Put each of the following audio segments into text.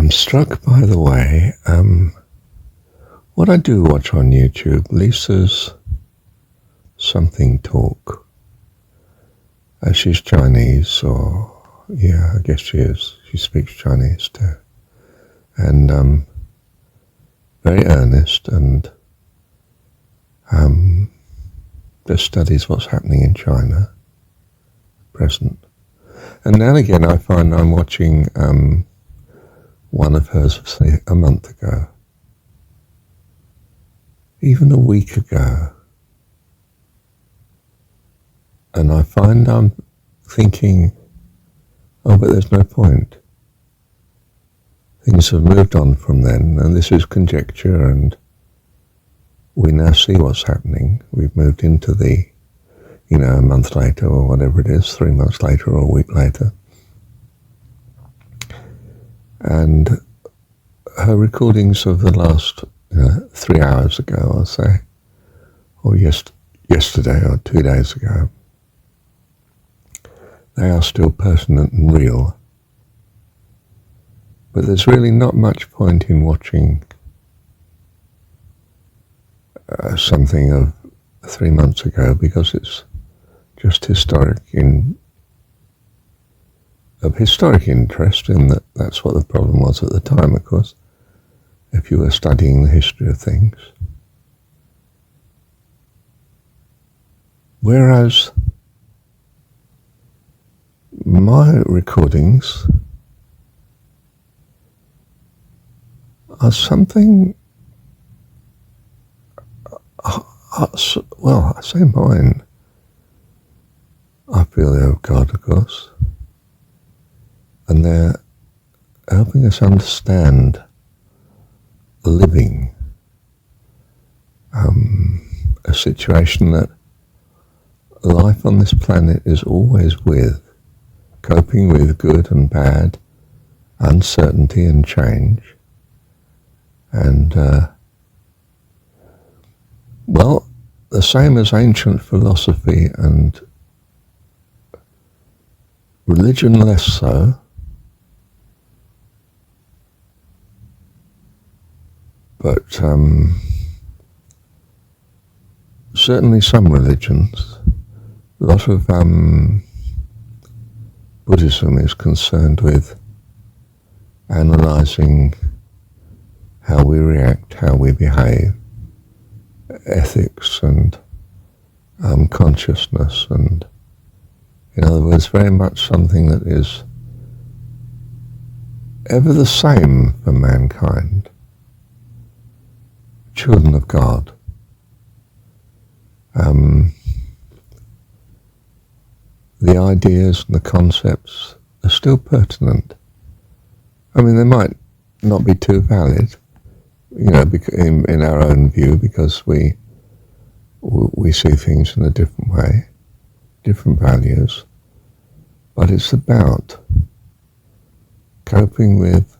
I'm struck by the way, what I do watch on YouTube, Lisa's something talk. She's Chinese, or yeah, I guess she is. She speaks Chinese too. And very earnest and just studies what's happening in China, present. And now and again I find I'm watching one of hers, say, a month ago, even a week ago, and I find I'm thinking, oh, but there's no point. Things have moved on from then, and this is conjecture, and we now see what's happening. We've moved into the, a month later, or whatever it is, 3 months later, or a week later. And her recordings of the last 3 hours ago, I'll say, or yesterday or 2 days ago, they are still pertinent and real. But there's really not much point in watching something of 3 months ago, because it's just historic interest, in that that's what the problem was at the time, of course, if you were studying the history of things. Whereas my recordings are something, well, I say mine. I feel they're of God, of course. And they're helping us understand living, a situation that life on this planet is always with, coping with good and bad, uncertainty and change. And, well, the same as ancient philosophy and religion less so, but certainly some religions. A lot of Buddhism is concerned with analysing how we react, how we behave, ethics and consciousness, and in other words, very much something that is ever the same for mankind, children of God. The ideas and the concepts are still pertinent. I mean, they might not be too valid, in our own view, because we see things in a different way, different values, but it's about coping with,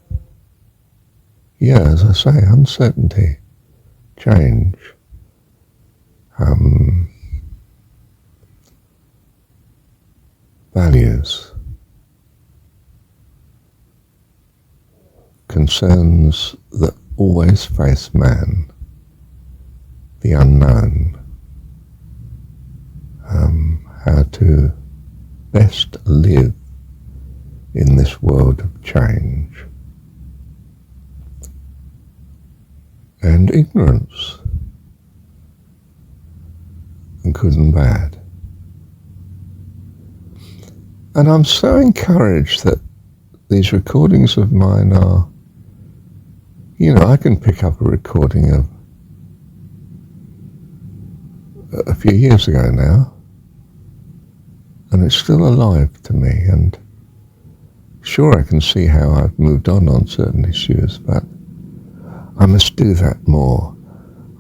as I say, uncertainty, change, values, concerns that always face man, the unknown, how to best live in this world of change, and ignorance, and good and bad. And I'm so encouraged that these recordings of mine are, I can pick up a recording of a few years ago now, and it's still alive to me, and sure, I can see how I've moved on certain issues, but I must do that more.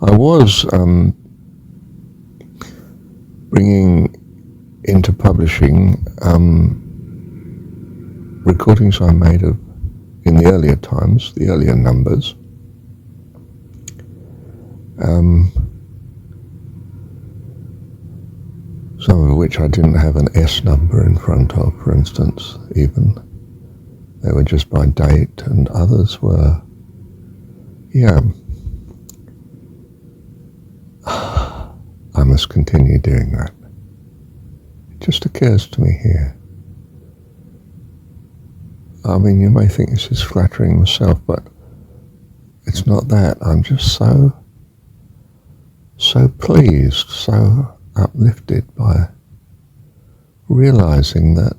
I was bringing into publishing recordings I made of, in the earlier times, the earlier numbers, some of which I didn't have an S number in front of, for instance, even. They were just by date, and others were, I must continue doing that. It just occurs to me here. I mean, you may think this is flattering myself, but it's not that. I'm just so pleased, so uplifted by realizing that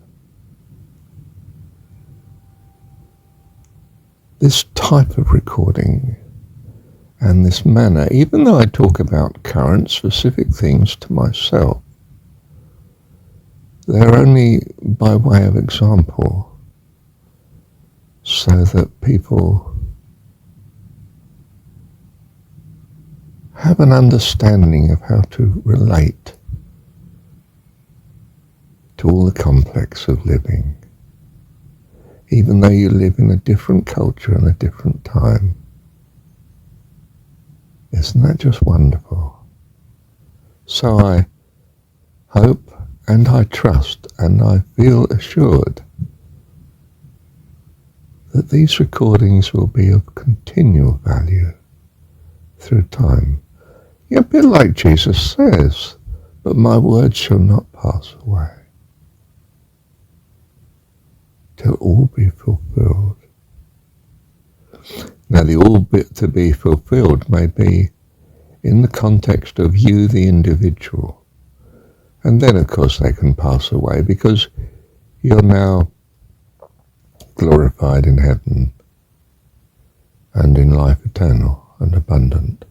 this type of recording and this manner, even though I talk about current specific things to myself, they're only by way of example, so that people have an understanding of how to relate to all the complex of living, even though you live in a different culture and a different time. Isn't that just wonderful? So I hope and I trust and I feel assured that these recordings will be of continual value through time. A bit like Jesus says, but my words shall not pass away till all be fulfilled. Now, the all bit to be fulfilled may be in the context of you, the individual. And then, of course, they can pass away because you're now glorified in heaven and in life eternal and abundant.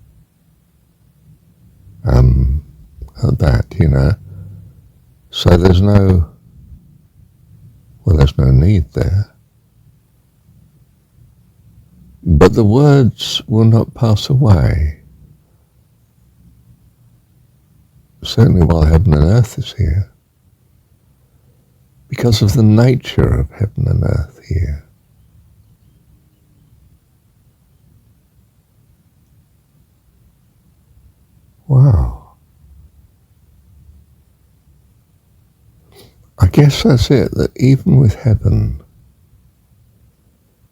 So there's no need there. But the words will not pass away, certainly while heaven and earth is here, because of the nature of heaven and earth here. Wow. I guess that's it, that even with heaven,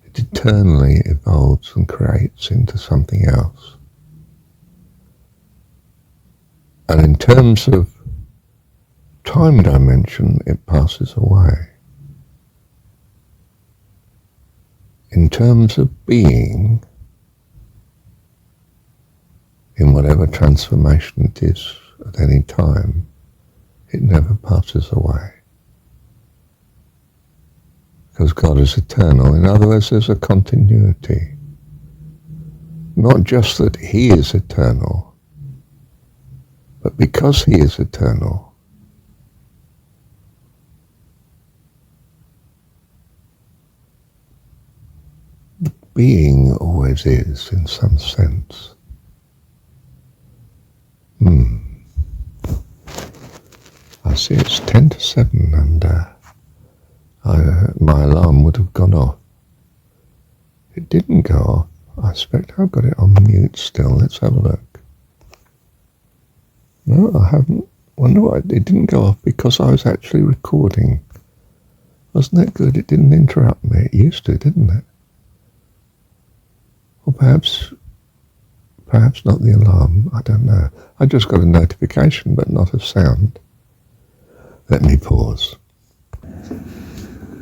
it eternally evolves and creates into something else. And in terms of time dimension, it passes away. In terms of being, in whatever transformation it is at any time, it never passes away. Because God is eternal. In other words, there's a continuity. Not just that He is eternal, but because He is eternal, the being always is, in some sense. I see it's 10 to 7 and my alarm would have gone off. It didn't go off. I suspect I've got it on mute still. Let's have a look. No, I haven't. Wonder why it didn't go off, because I was actually recording. Wasn't that good? It didn't interrupt me. It used to, didn't it? Or perhaps not the alarm. I don't know. I just got a notification, but not a sound. Let me pause.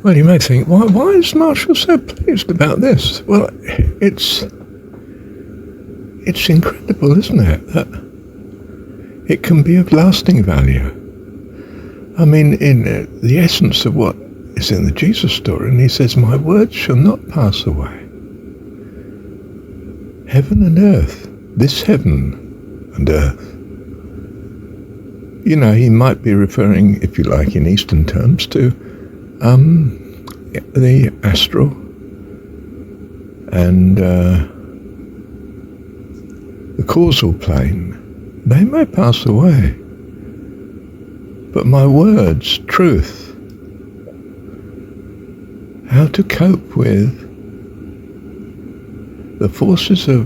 Well, you may think, why is Marshall so pleased about this? Well, it's incredible, isn't it, that it can be of lasting value. I mean, in the essence of what is in the Jesus story, and He says, my words shall not pass away. Heaven and earth, this heaven and earth. He might be referring, if you like, in Eastern terms, to the astral and the causal plane. They may pass away, but my words, truth, how to cope with the forces of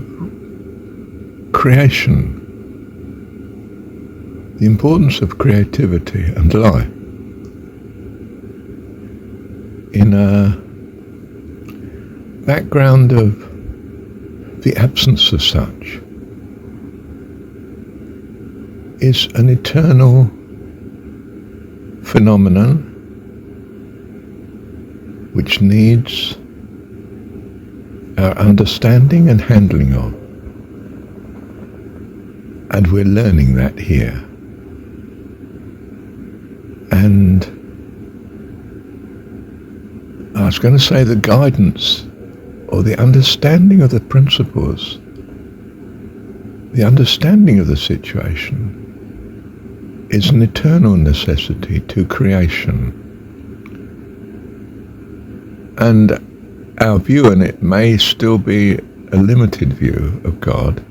creation, the importance of creativity and life in a background of the absence of such is an eternal phenomenon which needs our understanding and handling of. And we're learning that here. And I was going to say the guidance or the understanding of the principles, the understanding of the situation is an eternal necessity to creation. And our view, and it may still be a limited view of God,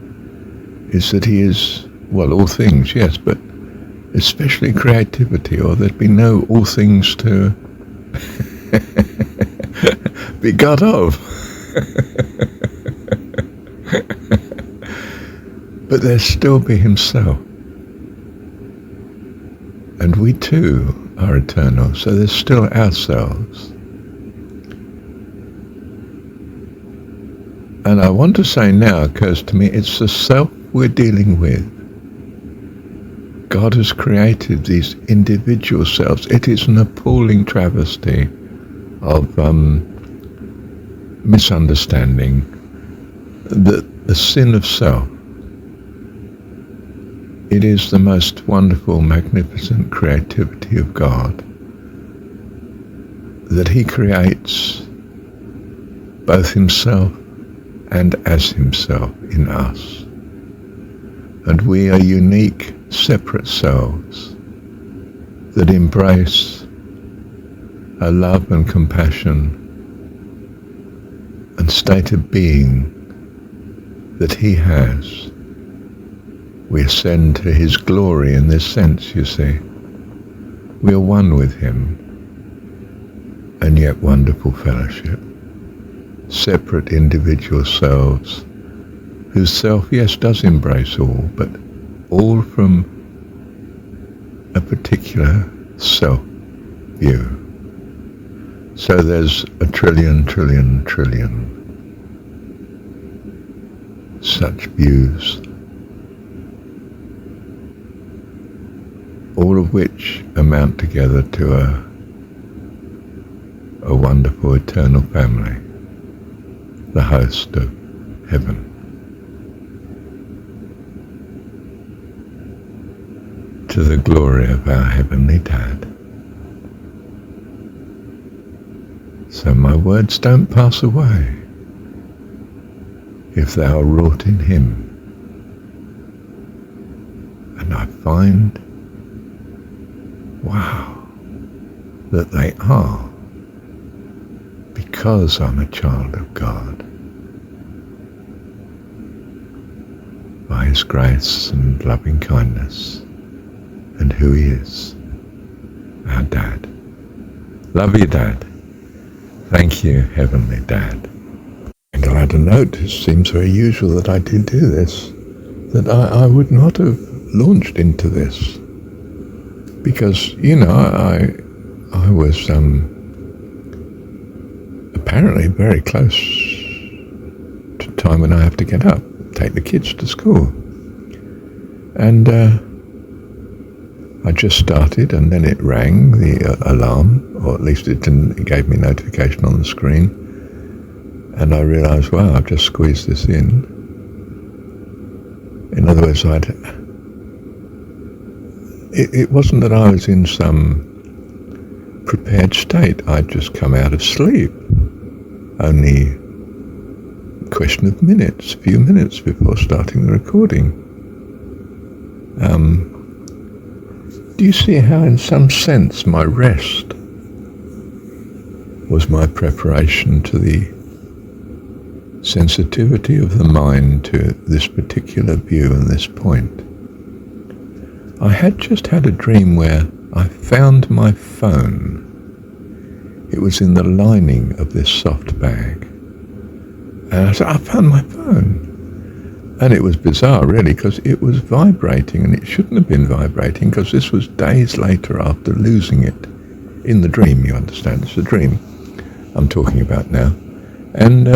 is that he is, well, all things, yes, but especially creativity, or there'd be no all things to be God of. But there'd still be himself. And we too are eternal, so there's still ourselves. And I want to say now, occurs to me, it's the self we're dealing with. God has created these individual selves. It is an appalling travesty of misunderstanding the sin of self. It is the most wonderful, magnificent creativity of God that he creates both himself and as himself in us. And we are unique, separate selves that embrace a love and compassion and state of being that he has. We ascend to his glory in this sense, you see. We are one with him, and yet wonderful fellowship. Separate individual selves, whose self, yes, does embrace all, but all from a particular self view. So there's a trillion such views, all of which amount together to a wonderful eternal family, the host of heaven. To the glory of our Heavenly Dad. So my words don't pass away if they are wrought in him. And I find, wow, that they are, because I'm a child of God. By his grace and loving kindness, and who he is, our Dad. Love you, Dad. Thank you, Heavenly Dad. And I'll add a note, it seems very usual that I do this, that I would not have launched into this. Because, I was apparently very close to time when I have to get up, take the kids to school. And I just started, and then it rang, the alarm, or at least it gave me notification on the screen. And I realised, wow, I've just squeezed this in. In other words, it wasn't that I was in some prepared state. I'd just come out of sleep. Only a question of minutes, a few minutes before starting the recording. Do you see how in some sense my rest was my preparation to the sensitivity of the mind to this particular view and this point? I had just had a dream where I found my phone. It was in the lining of this soft bag. And I said, I found my phone. And it was bizarre, really, because it was vibrating, and it shouldn't have been vibrating, because this was days later after losing it. In the dream, you understand, it's a dream I'm talking about now. And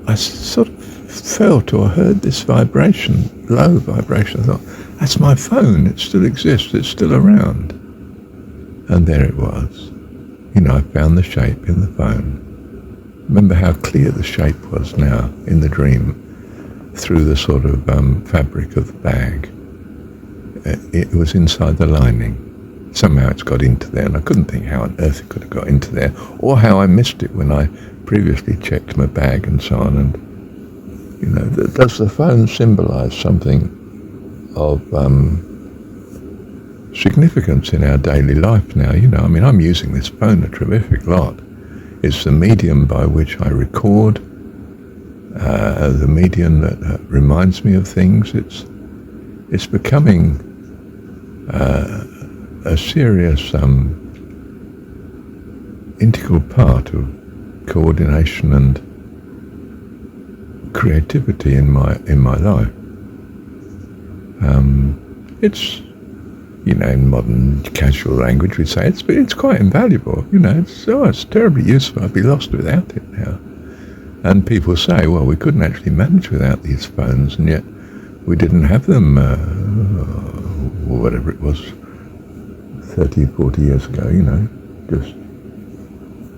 I sort of felt or heard this vibration, low vibration. I thought, that's my phone. It still exists. It's still around. And there it was. I found the shape in the phone. Remember how clear the shape was now in the dream through the sort of fabric of the bag. It was inside the lining. Somehow it's got into there, and I couldn't think how on earth it could have got into there, or how I missed it when I previously checked my bag and so on. And does the phone symbolise something of significance in our daily life now? I'm using this phone a terrific lot. It's the medium by which I record, the medium that reminds me of things. It's becoming a serious integral part of coordination and creativity in my life. It's in modern casual language we say it's quite invaluable. It's terribly useful. I'd be lost without it now. And people say, well, we couldn't actually manage without these phones, and yet we didn't have them, or whatever it was, 30, 40 years ago.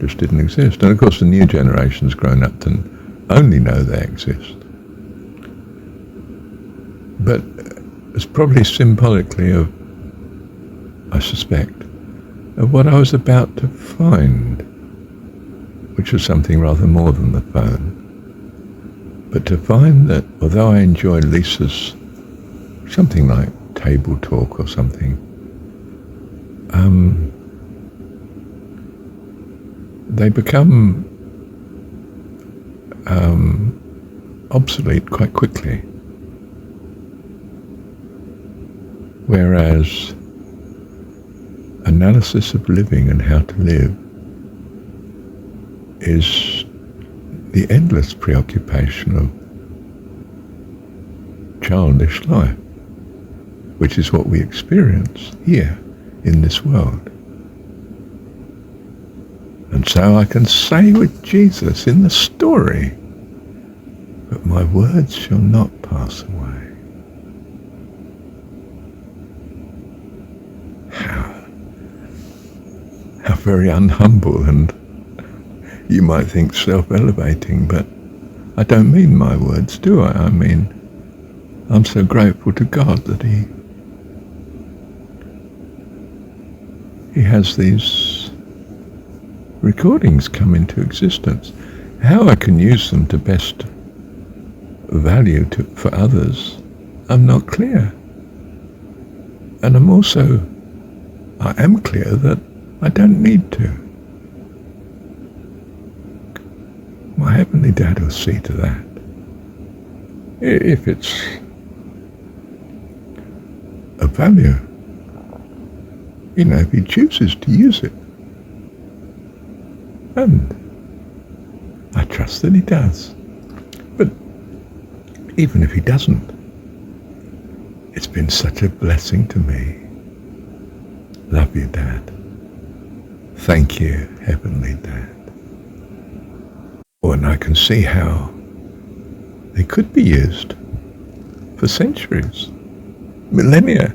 Just didn't exist. And of course, the new generation's grown up to only know they exist. But it's probably symbolically of, I suspect, of what I was about to find, which was something rather more than the phone. But to find that although I enjoy Lisa's something like table talk or something, they become obsolete quite quickly. Whereas analysis of living and how to live is the endless preoccupation of childish life, which is what we experience here in this world. And so I can say with Jesus in the story, but my words shall not pass away. How very unhumble, and you might think self-elevating, but I don't mean my words, do I? I mean, I'm so grateful to God that He has these recordings come into existence. How I can use them to best value for others, I'm not clear. And I am clear that I don't need to. My Heavenly Dad will see to that. If it's of value. If He chooses to use it. And I trust that He does. But even if He doesn't, it's been such a blessing to me. Love you, Dad. Thank you, Heavenly Dad. Oh, and I can see how they could be used for centuries, millennia.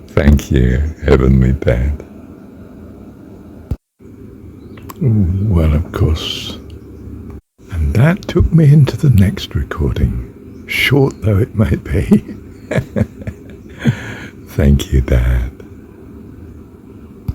Thank you, Heavenly Dad. Well, of course. And that took me into the next recording, short though it may be. Thank you, Dad.